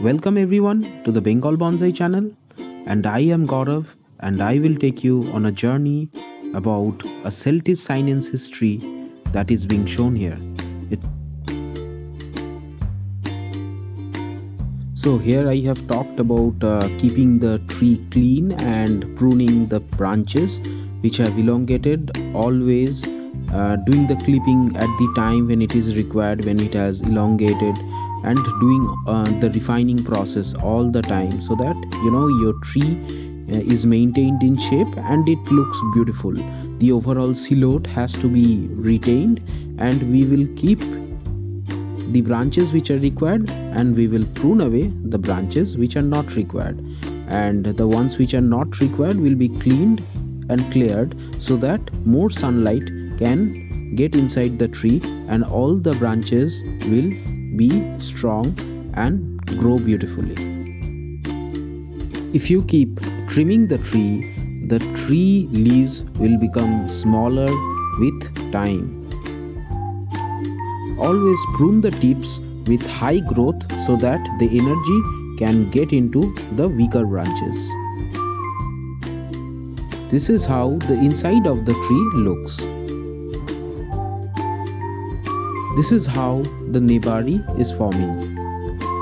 Welcome everyone to the Bengal Bonsai channel, and I am Gaurav, and I will take you on a journey about a Celtic science history that is being shown here. So here I have talked about keeping the tree clean and pruning the branches which have elongated, always doing the clipping at the time when it is required, when it has elongated, and doing the refining process all the time, so that your tree is maintained in shape and it looks beautiful. The overall silhouette has to be retained, and we will keep the branches which are required, and we will prune away the branches which are not required, and the ones which are not required will be cleaned and cleared, so that more sunlight can get inside the tree and all the branches will be strong and grow beautifully. If you keep trimming the tree leaves will become smaller with time. Always prune the tips with high growth so that the energy can get into the weaker branches. This is how the inside of the tree looks. This is how the nebari is forming.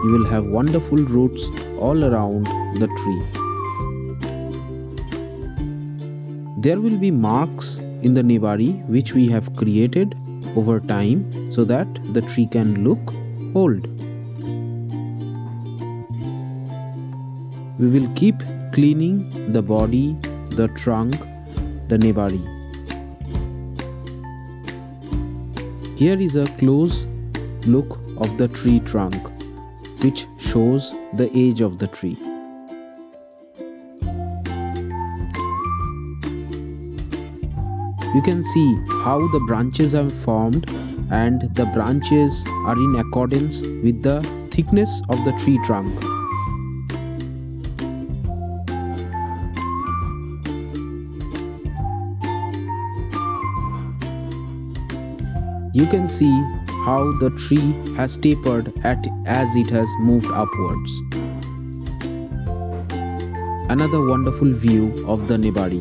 You will have wonderful roots all around the tree. There will be marks in the nebari which we have created over time so that the tree can look old. We will keep cleaning the body, the trunk, the nebari. Here is a close look of the tree trunk, which shows the age of the tree. You can see how the branches are formed, and the branches are in accordance with the thickness of the tree trunk. You can see how the tree has tapered as it has moved upwards. Another wonderful view of the nebari.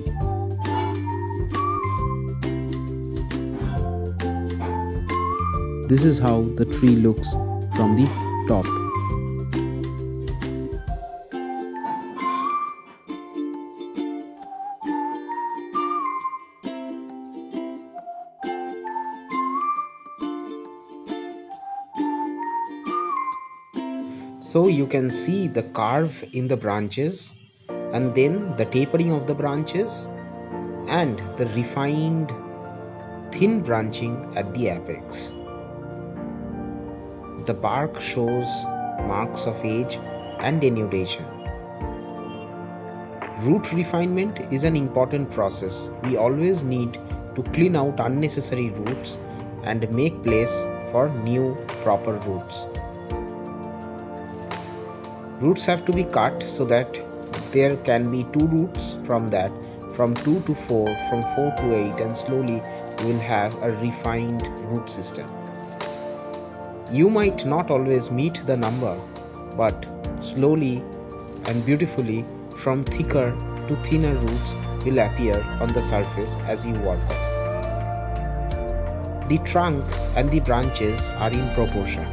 This is how the tree looks from the top. So you can see the curve in the branches, and then the tapering of the branches, and the refined thin branching at the apex. The bark shows marks of age and denudation. Root refinement is an important process. We always need to clean out unnecessary roots and make place for new proper roots. Roots have to be cut so that there can be 2 roots from 2 to 4, from 4 to 8, and slowly you will have a refined root system. You might not always meet the number, but slowly and beautifully from thicker to thinner roots will appear on the surface as you work on. The trunk and the branches are in proportion.